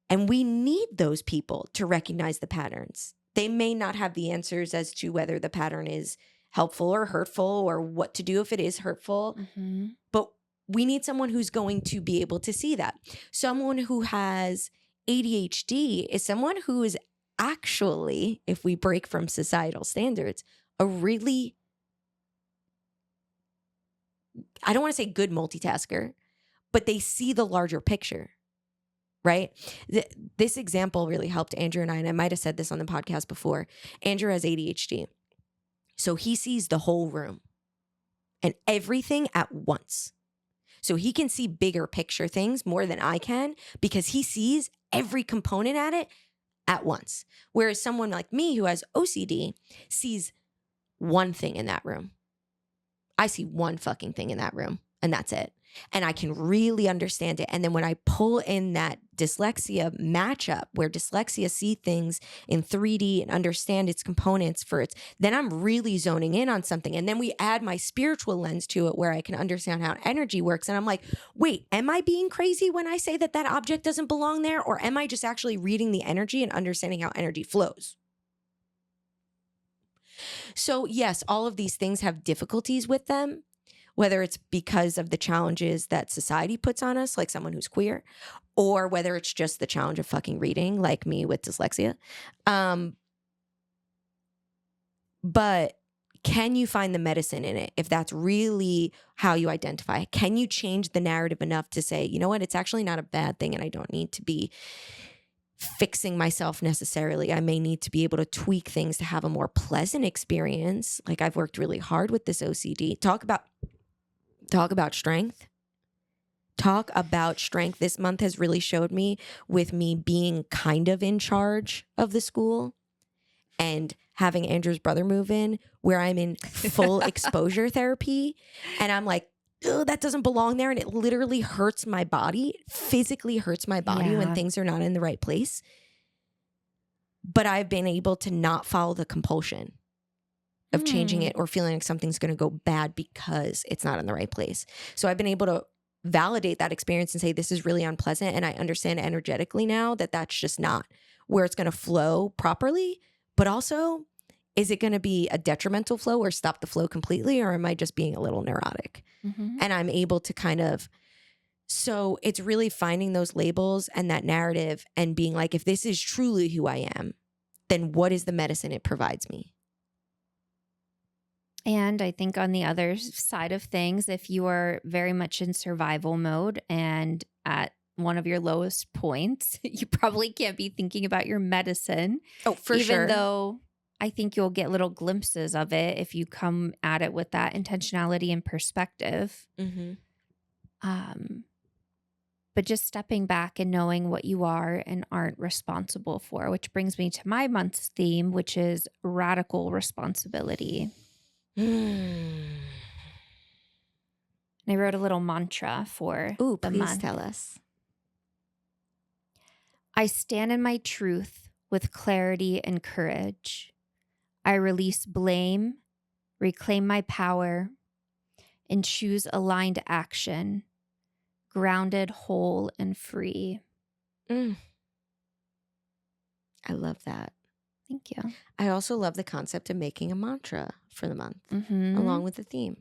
And we need those people to recognize the patterns. They may not have the answers as to whether the pattern is helpful or hurtful or what to do if it is hurtful. Mm-hmm. But we need someone who's going to be able to see that. Someone who has ADHD is someone who is actually, if we break from societal standards, a really, I don't want to say good multitasker, but they see the larger picture. Right? This example really helped Andrew and I might have said this on the podcast before. Andrew has ADHD. So he sees the whole room and everything at once. So he can see bigger picture things more than I can because he sees every component at once. Whereas someone like me who has OCD sees one thing in that room. I see one fucking thing in that room and that's it. And I can really understand it. And then when I pull in that dyslexia matchup where dyslexia see things in 3D and understand its components then I'm really zoning in on something. And then we add my spiritual lens to it where I can understand how energy works. And I'm like, wait, am I being crazy when I say that object doesn't belong there? Or am I just actually reading the energy and understanding how energy flows? So yes, all of these things have difficulties with them, whether it's because of the challenges that society puts on us, like someone who's queer, or whether it's just the challenge of fucking reading, like me with dyslexia. But can you find the medicine in it if that's really how you identify? Can you change the narrative enough to say, you know what, it's actually not a bad thing and I don't need to be fixing myself necessarily. I may need to be able to tweak things to have a more pleasant experience. Like I've worked really hard with this OCD. Talk about strength. Talk about strength. This month has really showed me with me being kind of in charge of the school and having Andrew's brother move in where I'm in full exposure therapy. And I'm like, oh, that doesn't belong there. And it literally hurts my body, physically hurts my body when things are not in the right place. But I've been able to not follow the compulsion of changing it or feeling like something's going to go bad because it's not in the right place. So I've been able to validate that experience and say, this is really unpleasant. And I understand energetically now that that's just not where it's going to flow properly. But also, is it going to be a detrimental flow or stop the flow completely? Or am I just being a little neurotic? Mm-hmm. And I'm able to so it's really finding those labels and that narrative and being like, if this is truly who I am, then what is the medicine it provides me? And I think on the other side of things, if you are very much in survival mode and at one of your lowest points, you probably can't be thinking about your medicine. Oh, for sure. Even though I think you'll get little glimpses of it if you come at it with that intentionality and perspective. Mm-hmm. But just stepping back and knowing what you are and aren't responsible for, which brings me to my month's theme, which is radical responsibility. And I wrote a little mantra for the month. Please tell us. I stand in my truth with clarity and courage. I release blame, reclaim my power, and choose aligned action, grounded, whole, and free. I love that. Thank you. I also love the concept of making a mantra for the month along with the theme.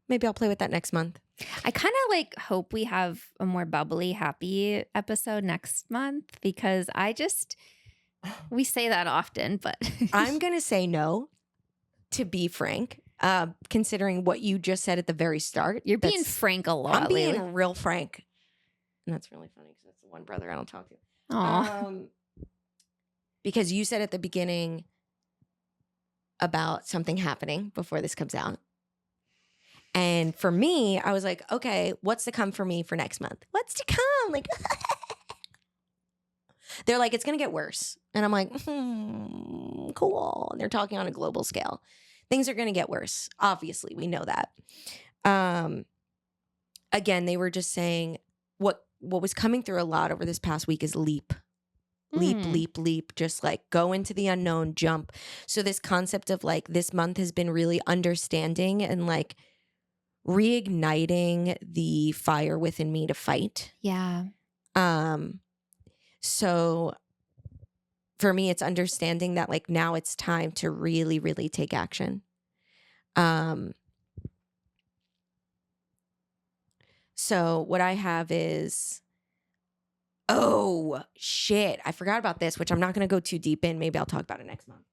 Maybe I'll play with that next month. I kind of hope we have a more bubbly, happy episode next month because we say that often, but I'm going to say no, to be frank. considering what you just said at the very start. You're being frank a lot. I'm being lately. real frank. And that's really funny because that's the one brother I don't talk to. Because you said at the beginning about something happening before this comes out. And for me, I was like, okay, what's to come for me for next month? What's to come? Like, they're like, it's going to get worse. And I'm like, cool. And they're talking on a global scale. Things are going to get worse. Obviously, we know that. Again, they were just saying what was coming through a lot over this past week is leap. Leap, just like go into the unknown, jump. So this concept of like this month has been really understanding and like reigniting the fire within me to fight. Yeah. So for me, it's understanding that like now it's time to really, really take action. So what I have is, oh shit, I forgot about this, which I'm not going to go too deep in. Maybe I'll talk about it next month.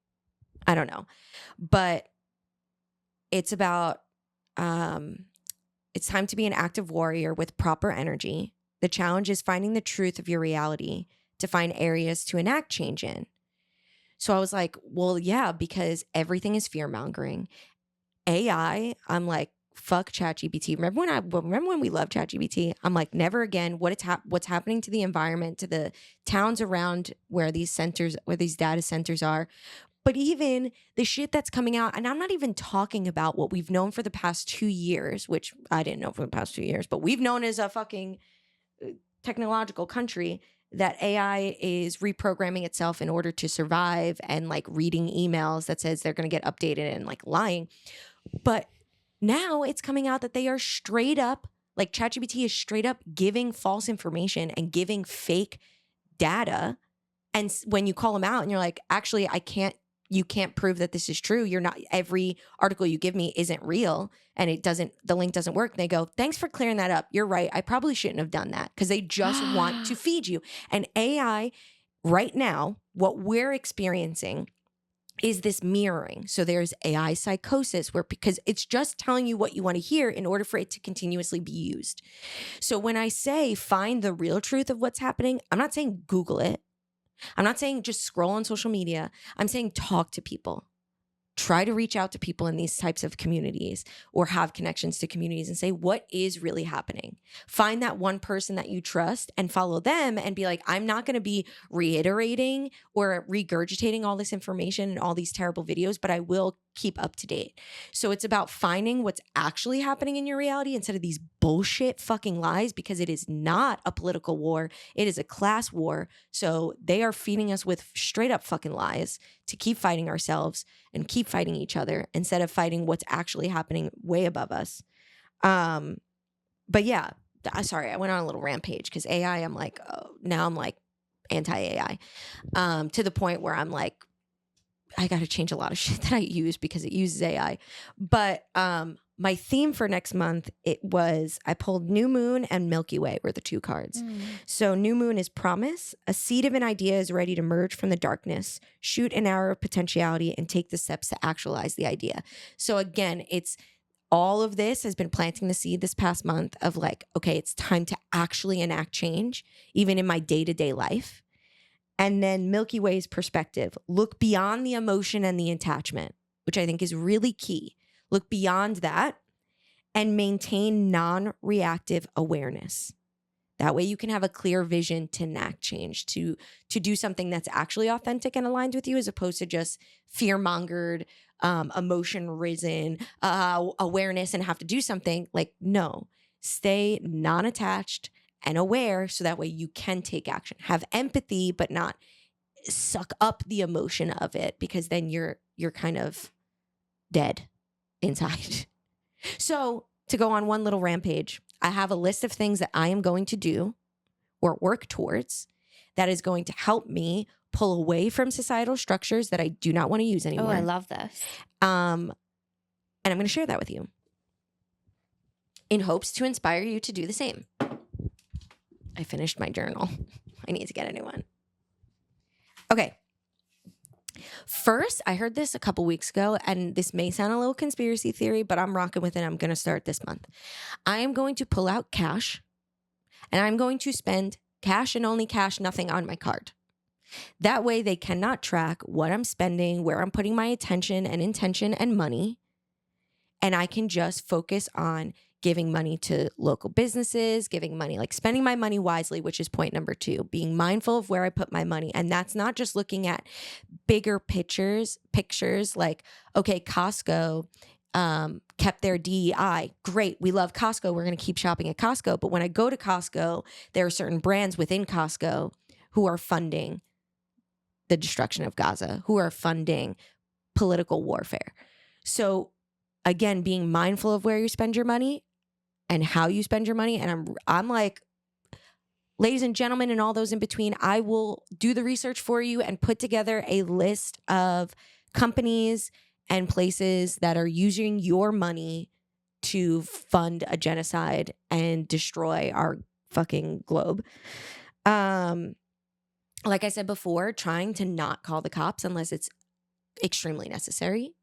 I don't know. But it's about, it's time to be an active warrior with proper energy. The challenge is finding the truth of your reality to find areas to enact change in. So I was like, well, yeah, because everything is fear mongering. AI, I'm like, fuck ChatGPT. Remember when we loved ChatGPT? I'm like, never again. What's happening to the environment, to the towns around where these data centers are. But even the shit that's coming out, and I'm not even talking about what we've known for the past 2 years, which I didn't know for the past 2 years, but we've known as a fucking technological country that AI is reprogramming itself in order to survive and like reading emails that says they're going to get updated and like lying. But now it's coming out that they are straight up, like ChatGPT is straight up giving false information and giving fake data. And when you call them out and you're like, actually, you can't prove that this is true. Every article you give me isn't real and the link doesn't work. And they go, thanks for clearing that up. You're right. I probably shouldn't have done that because they just want to feed you. And AI right now, what we're experiencing is this mirroring. So there's AI psychosis because it's just telling you what you want to hear in order for it to continuously be used. So when I say find the real truth of what's happening, I'm not saying Google it. I'm not saying just scroll on social media. I'm saying talk to people. Try to reach out to people in these types of communities or have connections to communities and say, what is really happening? Find that one person that you trust and follow them and be like, I'm not going to be reiterating or regurgitating all this information and all these terrible videos, but I will keep up to date. So it's about finding what's actually happening in your reality instead of these bullshit fucking lies, because it is not a political war. It is a class war. So they are feeding us with straight up fucking lies to keep fighting ourselves and keep fighting each other instead of fighting what's actually happening way above us. But yeah, sorry, I went on a little rampage because AI, I'm like, oh, now I'm like anti-AI to the point where I'm like, I got to change a lot of shit that I use because it uses AI. But my theme for next month, I pulled New Moon and Milky Way were the 2 cards. So New Moon is promise. A seed of an idea is ready to merge from the darkness, shoot an arrow of potentiality, and take the steps to actualize the idea. So again, it's all of this has been planting the seed this past month of like, okay, it's time to actually enact change, even in my day-to-day life. And then Milky Way's perspective, look beyond the emotion and the attachment, which I think is really key. Look beyond that and maintain non-reactive awareness. That way you can have a clear vision to enact change, to do something that's actually authentic and aligned with you, as opposed to just fear-mongered, emotion-risen awareness and have to do something. Like, no, stay non-attached and aware so that way you can take action. Have empathy, but not suck up the emotion of it, because then you're kind of dead inside. So to go on one little rampage, I have a list of things that I am going to do or work towards that is going to help me pull away from societal structures that I do not want to use anymore. Oh, I love this. And I'm going to share that with you in hopes to inspire you to do the same. I finished my journal. I need to get a new one. Okay. First, I heard this a couple weeks ago, and this may sound a little conspiracy theory, but I'm rocking with it. I'm going to start this month. I am going to pull out cash, and I'm going to spend cash and only cash, nothing on my card. That way they cannot track what I'm spending, where I'm putting my attention and intention and money. And I can just focus on giving money to local businesses, giving money, like spending my money wisely, which is point number 2, being mindful of where I put my money. And that's not just looking at bigger pictures like, okay, Costco kept their DEI. Great. We love Costco. We're going to keep shopping at Costco. But when I go to Costco, there are certain brands within Costco who are funding the destruction of Gaza, who are funding political warfare. So again, being mindful of where you spend your money and how you spend your money. And I'm like, ladies and gentlemen, and all those in between, I will do the research for you and put together a list of companies and places that are using your money to fund a genocide and destroy our fucking globe. Like I said before, trying to not call the cops unless it's extremely necessary.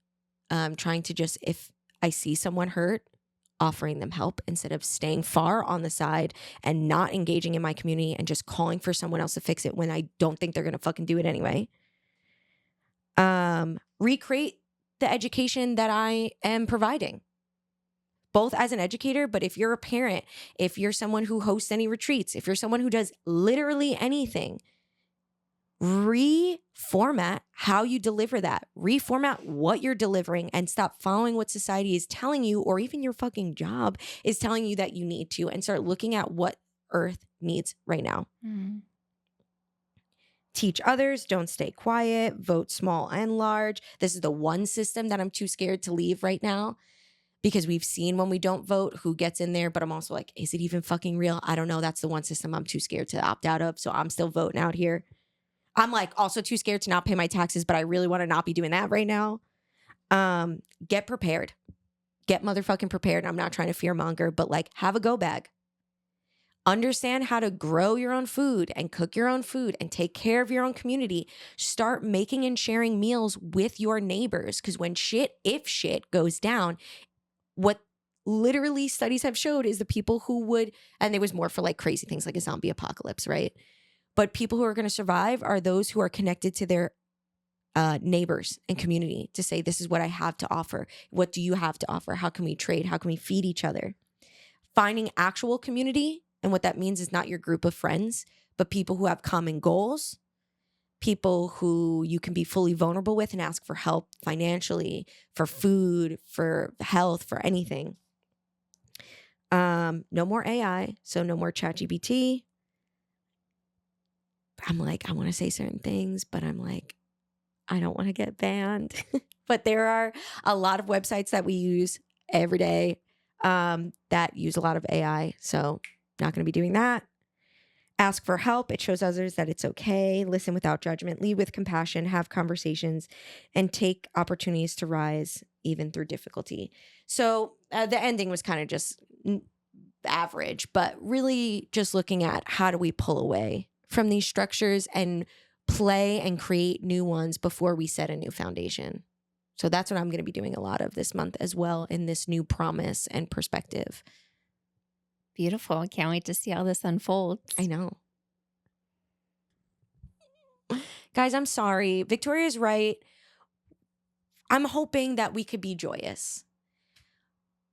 Trying to just, if I see someone hurt, offering them help instead of staying far on the side and not engaging in my community and just calling for someone else to fix it when I don't think they're going to fucking do it anyway. Recreate the education that I am providing, both as an educator, but if you're a parent, if you're someone who hosts any retreats, if you're someone who does literally anything, reformat how you deliver that, reformat what you're delivering, and stop following what society is telling you, or even your fucking job is telling you that you need to, and start looking at what Earth needs right now. Teach others, don't stay quiet, vote small and large. This is the one system that I'm too scared to leave right now, because we've seen when we don't vote who gets in there, but I'm also like, is it even fucking real? I don't know. That's the one system I'm too scared to opt out of, so I'm still voting out here. I'm like also too scared to not pay my taxes, but I really want to not be doing that right now. Get prepared. Get motherfucking prepared. I'm not trying to fearmonger, but like, have a go bag. Understand how to grow your own food and cook your own food and take care of your own community. Start making and sharing meals with your neighbors, because if shit goes down, what literally studies have showed is the people who would, and it was more for like crazy things like a zombie apocalypse, right? But people who are going to survive are those who are connected to their neighbors and community to say, this is what I have to offer. What do you have to offer? How can we trade? How can we feed each other? Finding actual community. And what that means is not your group of friends, but people who have common goals, people who you can be fully vulnerable with and ask for help financially, for food, for health, for anything. No more AI. So no more ChatGPT. I'm like, I want to say certain things, but I'm like, I don't want to get banned. But there are a lot of websites that we use every day that use a lot of AI. So not going to be doing that. Ask for help. It shows others that it's okay. Listen without judgment. Lead with compassion. Have conversations and take opportunities to rise even through difficulty. So the ending was kind of just average, but really just looking at how do we pull away from these structures and play and create new ones before we set a new foundation. So that's what I'm going to be doing a lot of this month as well, in this new promise and perspective. Beautiful. I can't wait to see how this unfolds. I know. Guys, I'm sorry. Victoria's right. I'm hoping that we could be joyous,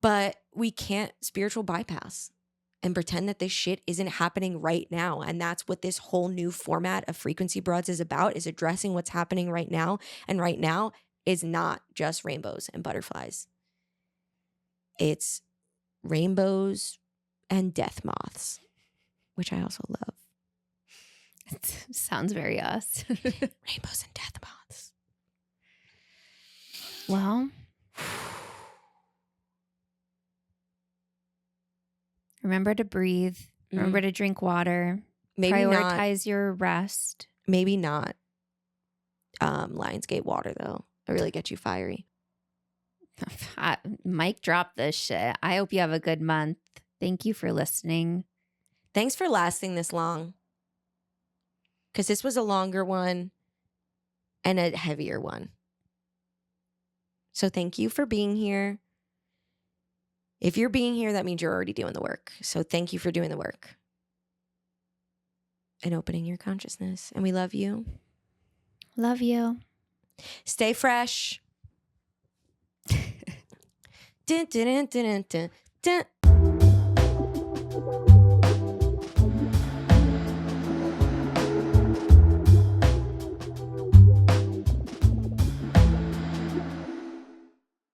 but we can't spiritual bypass and pretend that this shit isn't happening right now. And that's what this whole new format of Frequency Broads is about, is addressing what's happening right now. And right now is not just rainbows and butterflies. It's rainbows and death moths, which I also love. It sounds very us. Rainbows and death moths. Well, remember to breathe. Remember to drink water. Maybe prioritize your rest. Maybe not Lionsgate water, though. I really get you fiery. Mike dropped this shit. I hope you have a good month. Thank you for listening. Thanks for lasting this long, because this was a longer one. and a heavier one. So thank you for being here. If you're being here, that means you're already doing the work. So thank you for doing the work and opening your consciousness. And we love you. Love you. Stay fresh. Dun, dun, dun, dun, dun, dun.